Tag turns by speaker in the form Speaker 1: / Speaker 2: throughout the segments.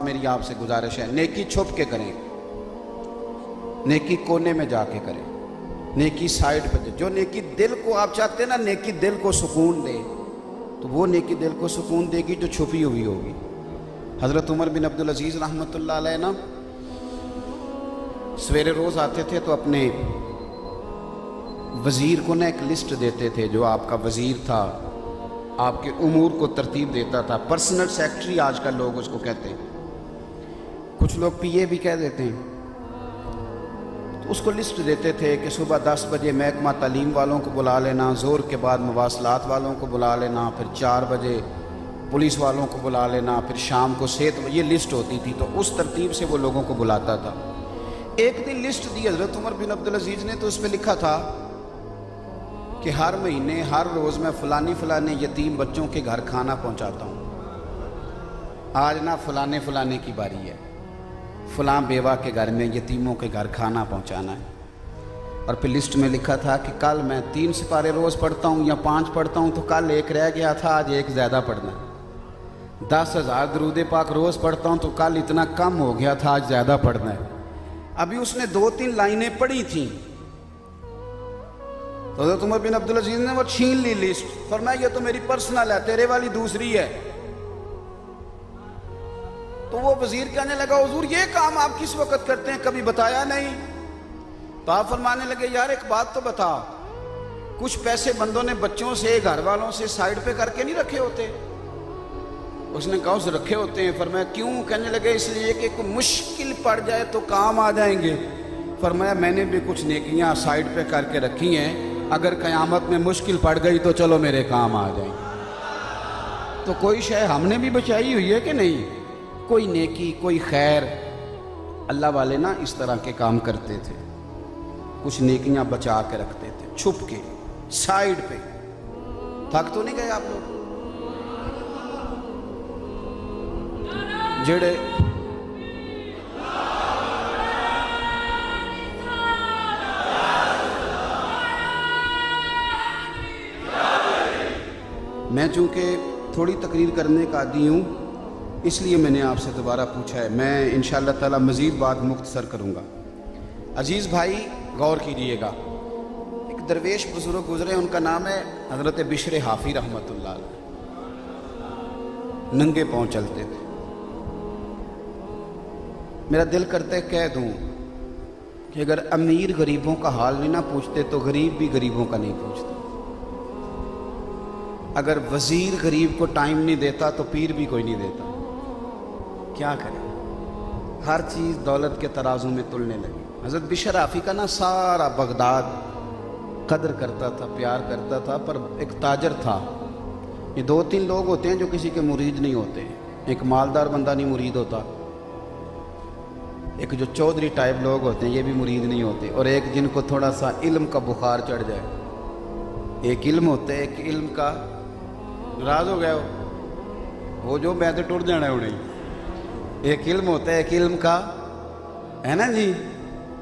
Speaker 1: میری آپ سے گزارش ہے، نیکی چھپ کے کریں، نیکی کونے میں جا کے کریں، نیکی سائڈ پہ دے۔ جو نیکی دل کو آپ چاہتے ہیں نا نیکی دل کو سکون دے، تو وہ نیکی دل کو سکون دے گی جو چھپی ہوئی ہوگی۔ حضرت عمر بن عبدالعزیز رحمۃ اللہ علیہ نا سویرے روز آتے تھے تو اپنے وزیر کو نا ایک لسٹ دیتے تھے، جو آپ کا وزیر تھا، آپ کے امور کو ترتیب دیتا تھا، پرسنل سیکٹری آج کل لوگ اس کو کہتے ہیں، کچھ لوگ پی اے بھی کہہ دیتے ہیں۔ تو اس کو لسٹ دیتے تھے کہ صبح 10 بجے محکمہ تعلیم والوں کو بلا لینا، ظہر کے بعد مواصلات والوں کو بلا لینا، پھر 4 بجے پولیس والوں کو بلا لینا، پھر شام کو صحت، یہ لسٹ ہوتی تھی۔ تو اس ترتیب سے وہ لوگوں کو بلاتا تھا۔ ایک دن لسٹ دی حضرت عمر بن عبدالعزیز نے، تو اس پہ لکھا تھا کہ ہر مہینے ہر روز میں فلانے یتیم بچوں کے گھر کھانا پہنچاتا ہوں۔ آج نا فلانے کی باری ہے، فلاں بیوہ کے گھر میں یتیموں کے گھر کھانا پہنچانا ہے۔ اور پھر لسٹ میں لکھا تھا کہ کل میں 3 سپارے روز پڑھتا ہوں یا 5 پڑھتا ہوں، تو کل 1 رہ گیا تھا، آج 1 زیادہ پڑھنا ہے۔ 10,000 درود پاک روز پڑھتا ہوں تو کل اتنا کم ہو گیا تھا، آج زیادہ پڑھنا ہے۔ ابھی اس نے 2-3 لائنیں پڑھی تھیں، تو حضرت عمر بن عبدالعزیز نے وہ چھین لی لسٹ، فرمایا یہ تو میری پرسنل ہے، تیرے والی دوسری ہے۔ تو وہ وزیر کہنے لگا حضور یہ کام آپ کس وقت کرتے ہیں، کبھی بتایا نہیں؟ تو آپ فرمانے لگے یار ایک بات تو بتا، کچھ پیسے بندوں نے بچوں سے گھر والوں سے سائیڈ پہ کر کے نہیں رکھے ہوتے؟ اس نے کہا اسے رکھے ہوتے ہیں۔ فرمایا کیوں؟ کہنے لگے اس لیے کہ کوئی مشکل پڑ جائے تو کام آ جائیں گے۔ فرمایا میں نے بھی کچھ نیکیاں سائیڈ پہ کر کے رکھی ہیں، اگر قیامت میں مشکل پڑ گئی تو چلو میرے کام آ جائیں۔ تو کوئی شے ہم نے بھی بچائی ہوئی ہے کہ نہیں؟ کوئی نیکی کوئی خیر، اللہ والے نا اس طرح کے کام کرتے تھے، کچھ نیکیاں بچا کے رکھتے تھے چھپ کے سائیڈ پہ۔ تھک تو نہیں گئے آپ لوگ؟ جڑے میں چونکہ تھوڑی تقریر کرنے کا عادی ہوں، اس لیے میں نے آپ سے دوبارہ پوچھا ہے، میں انشاءاللہ تعالی مزید بات مختصر کروں گا۔ عزیز بھائی غور کیجئے گا، ایک درویش بزرگ گزرے، ان کا نام ہے حضرت بشر حافی رحمۃ اللہ علیہ، ننگے پاؤں چلتے تھے۔ میرا دل کرتا ہے کہہ دوں کہ اگر امیر غریبوں کا حال نہیں نہ پوچھتے تو غریب بھی غریبوں کا نہیں پوچھتے۔ اگر وزیر غریب کو ٹائم نہیں دیتا تو پیر بھی کوئی نہیں دیتا۔ کیا کریں، ہر چیز دولت کے ترازو میں تلنے لگی۔ حضرت بشر حافی کا نا سارا بغداد قدر کرتا تھا، پیار کرتا تھا، پر ایک تاجر تھا۔ یہ 2-3 لوگ ہوتے ہیں جو کسی کے مرید نہیں ہوتے، ایک مالدار بندہ نہیں مرید ہوتا، ایک جو چودھری ٹائپ لوگ ہوتے ہیں یہ بھی مرید نہیں ہوتے، اور ایک جن کو تھوڑا سا علم کا بخار چڑھ جائے۔ ایک علم ہوتا ہے، ایک علم کا ناراض ہو گیا وہ جو میں تو ٹوٹ جانا ہے انہیں۔ ایک علم ہوتا ہے، ایک علم کا ہے نا جی۔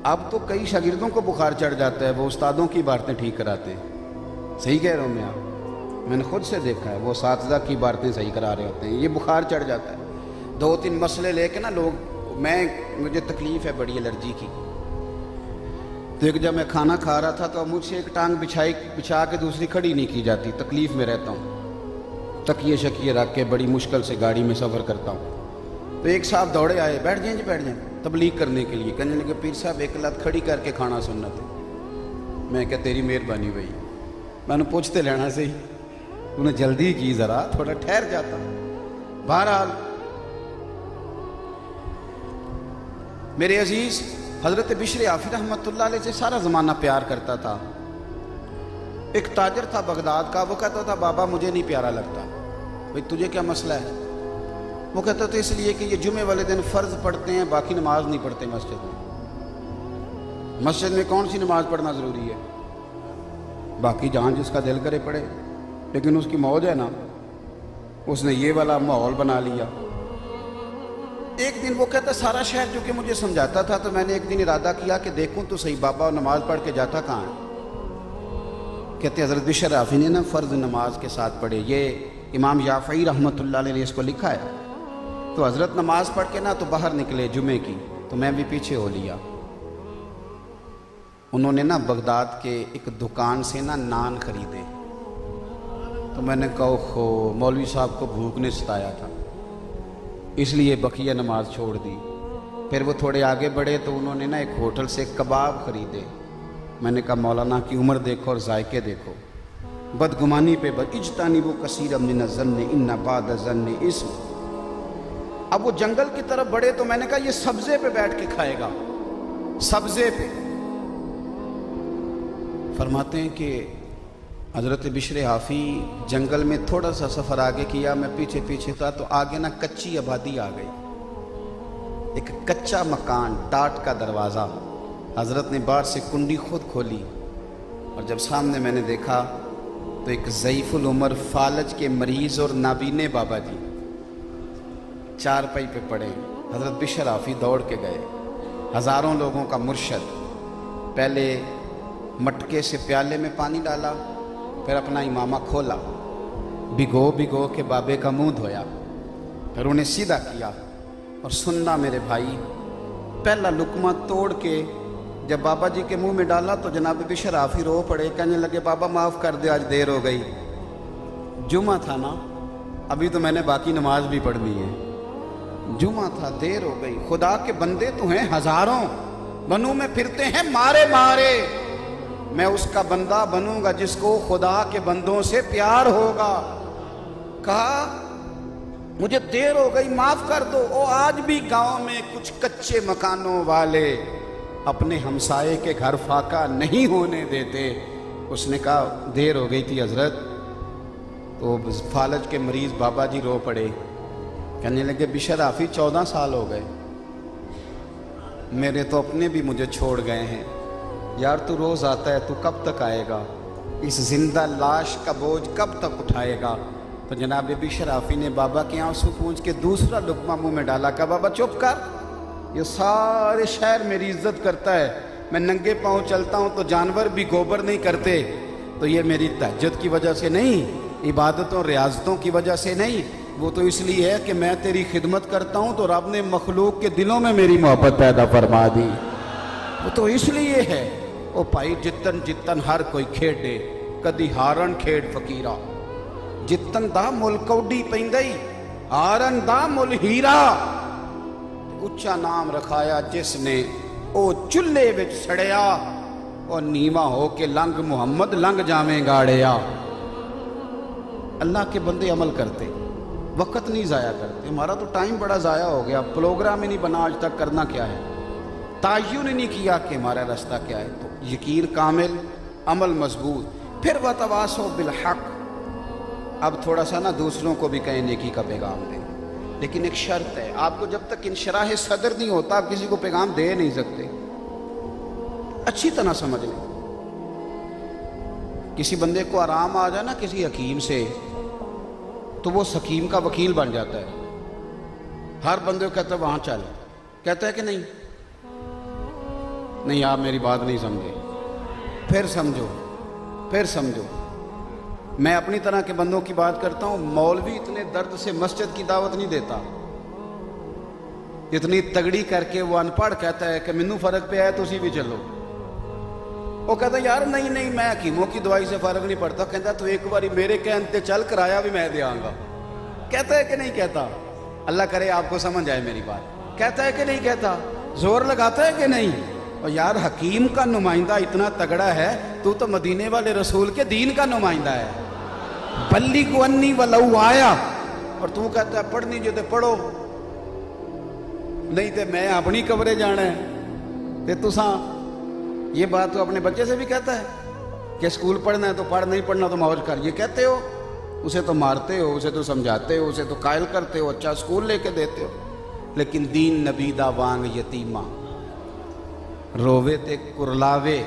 Speaker 1: اب تو کئی شاگردوں کو بخار چڑھ جاتا ہے، وہ استادوں کی عبارتیں ٹھیک کراتے ہیں۔ صحیح کہہ رہا ہوں میں نے خود سے دیکھا ہے، وہ اساتذہ کی عبارتیں صحیح کرا رہے ہوتے ہیں، یہ بخار چڑھ جاتا ہے۔ 2-3 مسئلے لے کے نا لوگ، مجھے تکلیف ہے بڑی الرجی کی، تو ایک جب میں کھانا کھا رہا تھا تو مجھ سے ایک ٹانگ بچھا کے دوسری کھڑی نہیں کی جاتی، تکلیف میں رہتا ہوں، تکیے شکیے رکھ کے بڑی مشکل سے گاڑی میں سفر کرتا ہوں۔ تو ایک صاحب دوڑے آئے، بیٹھ جائیں جی بیٹھ جائیں، تبلیغ کرنے کے لیے، کہنے لگے پیر صاحب ایک لات کھڑی کر کے کھانا سنت ہے۔ میں کہا تیری مہربانی بھائی، میں نے پوچھتے لینا سے ہی انہیں جلدی کی، ذرا تھوڑا ٹھہر جاتا۔ بہرحال میرے عزیز، حضرت بشر حافی رحمۃ اللہ علیہ سے سارا زمانہ پیار کرتا تھا۔ ایک تاجر تھا بغداد کا، وہ کہتا تھا بابا مجھے نہیں پیارا لگتا۔ بھئی تجھے کیا مسئلہ ہے؟ وہ کہتا تھا اس لیے کہ یہ جمعے والے دن فرض پڑھتے ہیں، باقی نماز نہیں پڑھتے مسجد میں۔ مسجد میں کون سی نماز پڑھنا ضروری ہے؟ باقی جہاں جس کا دل کرے پڑھے، لیکن اس کی موج ہے نا، اس نے یہ والا ماحول بنا لیا۔ ایک دن وہ کہتا سارا شہر جو کہ مجھے سمجھاتا تھا، تو میں نے ایک دن ارادہ کیا کہ دیکھوں تو صحیح بابا نماز پڑھ کے جاتا کہاں ہے؟ کہتے حضرت بشر حافی نے نا فرض نماز کے ساتھ پڑھے۔ یہ امام یافعی رحمۃ اللہ علیہ نے اس کو لکھا ہے تو حضرت نماز پڑھ کے نا تو باہر نکلے جمعے کی، تو میں بھی پیچھے ہو لیا۔ انہوں نے نا بغداد کے ایک دکان سے نا نان خریدے، تو میں نے کہا خو مولوی صاحب کو بھوک نے ستایا تھا، اس لیے بقیہ نماز چھوڑ دی۔ پھر وہ تھوڑے آگے بڑھے تو انہوں نے نا ایک ہوٹل سے کباب خریدے۔ میں نے کہا مولانا کی عمر دیکھو اور ذائقے دیکھو، بدگمانی پہ اجتنبوا کثیرا من الظن ان بعض الظن اسم۔ اب وہ جنگل کی طرف بڑھے تو میں نے کہا یہ سبزے پہ بیٹھ کے کھائے گا، سبزے پہ۔ فرماتے ہیں کہ حضرت بشر حافی جنگل میں تھوڑا سا سفر آگے کیا، میں پیچھے پیچھے تھا، تو آگے نا کچی آبادی آ گئی، ایک کچا مکان، ٹاٹ کا دروازہ۔ حضرت نے باہر سے کنڈی خود کھولی، اور جب سامنے میں نے دیکھا تو ایک ضعیف العمر فالج کے مریض اور نابینے بابا جی چارپائی پہ پڑے۔ حضرت بشر حافی دوڑ کے گئے، ہزاروں لوگوں کا مرشد، پہلے مٹکے سے پیالے میں پانی ڈالا، پھر اپنا امامہ کھولا، بھگو بھگو کے بابے کا منہ دھویا، پھر انہیں سیدھا کیا۔ اور سننا میرے بھائی، پہلا لقمہ توڑ کے جب بابا جی کے منہ میں ڈالا تو جناب بشر حافی رو پڑے، کہنے لگے بابا معاف کر دے، آج دیر ہو گئی، جمعہ تھا نا، ابھی تو میں نے باقی نماز بھی پڑھنی ہے، جمعہ تھا، دیر ہو گئی، خدا کے بندے تو ہیں ہزاروں، بنوں میں پھرتے ہیں مارے مارے، میں اس کا بندہ بنوں گا جس کو خدا کے بندوں سے پیار ہوگا۔ کہا مجھے دیر ہو گئی، معاف کر دو۔ او آج بھی گاؤں میں کچھ کچے مکانوں والے اپنے ہمسائے کے گھر فاقہ نہیں ہونے دیتے۔ اس نے کہا دیر ہو گئی تھی حضرت۔ تو فالج کے مریض بابا جی رو پڑے، کہنے لگے بشر حافی 14 سال ہو گئے، میرے تو اپنے بھی مجھے چھوڑ گئے ہیں، یار تو روز آتا ہے، تو کب تک آئے گا، اس زندہ لاش کا بوجھ کب تک اٹھائے گا؟ تو جناب بشر حافی نے بابا کے آنسو پونچھ کے دوسرا لقمہ منہ میں ڈالا، کہا بابا چپ کر، یہ سارے شہر میری عزت کرتا ہے، میں ننگے پاؤں چلتا ہوں تو جانور بھی گوبر نہیں کرتے، تو یہ میری تہجد کی وجہ سے نہیں، عبادتوں ریاضتوں کی وجہ سے نہیں، وہ تو اس لیے ہے کہ میں تیری خدمت کرتا ہوں تو رب نے مخلوق کے دلوں میں میری محبت پیدا فرما دی، وہ تو اس لیے ہے۔ او بھائی جتن جتن ہر کوئی کھیڈے، کدی ہارن کھیڈ فقیرہ، جتن دا مل کوڈی پیندئی، ہارن دا مل ہیرا، اچھا نام رکھایا جس نے او چلے وچ سڑیا، اور نیواں ہو کے لنگ محمد لنگ جاویں گاڑیا۔ اللہ کے بندے عمل کرتے، وقت نہیں ضائع کرتے۔ ہمارا تو ٹائم بڑا ضائع ہو گیا، پروگرام ہی نہیں بنا آج تک کرنا کیا ہے، تعین ہی نہیں کیا کہ ہمارا راستہ کیا ہے۔ تو یقین کامل، عمل مضبوط، پھر وتواصوا بالحق۔ اب تھوڑا سا نا دوسروں کو بھی کہیں نیکی کا پیغام دیں، لیکن ایک شرط ہے، آپ کو جب تک انشراح صدر نہیں ہوتا آپ کسی کو پیغام دے نہیں سکتے۔ اچھی طرح سمجھ لیں، کسی بندے کو آرام آ جائے نا کسی حکیم سے تو وہ حکیم کا وکیل بن جاتا ہے، ہر بندے کو کہتا ہے وہاں چل، کہتا ہے کہ نہیں نہیں آپ میری بات نہیں سمجھے، پھر سمجھو پھر سمجھو۔ میں اپنی طرح کے بندوں کی بات کرتا ہوں، مولوی اتنے درد سے مسجد کی دعوت نہیں دیتا، اتنی تگڑی کر کے وہ ان پڑھ کہتا ہے کہ منو فرق پہ آئے تو اسی بھی چلو، وہ کہتا ہے یار نہیں نہیں میں حکیموں کی دوائی سے فرق نہیں پڑتا، کہتا تو ایک باری میرے کہنے چل کرایہ بھی میں دے آؤں گا، کہتا ہے کہ نہیں کہتا؟ اللہ کرے آپ کو سمجھ آئے میری بات، کہتا ہے کہ نہیں کہتا؟ زور لگاتا ہے کہ نہیں؟ اور یار حکیم کا نمائندہ اتنا تگڑا ہے، تو مدینے والے رسول کے دین کا نمائندہ ہے، بلغ عنی ولو آیا، اور تو کہتا ہے پڑھنی جو تے پڑھو، نہیں تے میں اپنی قبرے جانا ہے۔ تے تساں یہ بات تو اپنے بچے سے بھی کہتا ہے کہ اسکول پڑھنا ہے تو پڑھ، نہیں پڑھنا تو موج کر، یہ کہتے ہو، اسے تو مارتے ہو، اسے تو سمجھاتے ہو، اسے تو قائل کرتے ہو، اچھا اسکول لے کے دیتے ہو، لیکن دین نبی دا وانگ یتیمہ، رووے تے کرلاوے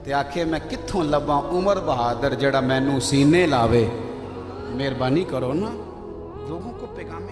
Speaker 1: تے آکھے میں کتھوں لباں عمر بہادر جڑا مینوں سینے لاوے۔ مہربانی کرو نا، لوگوں کو پیغام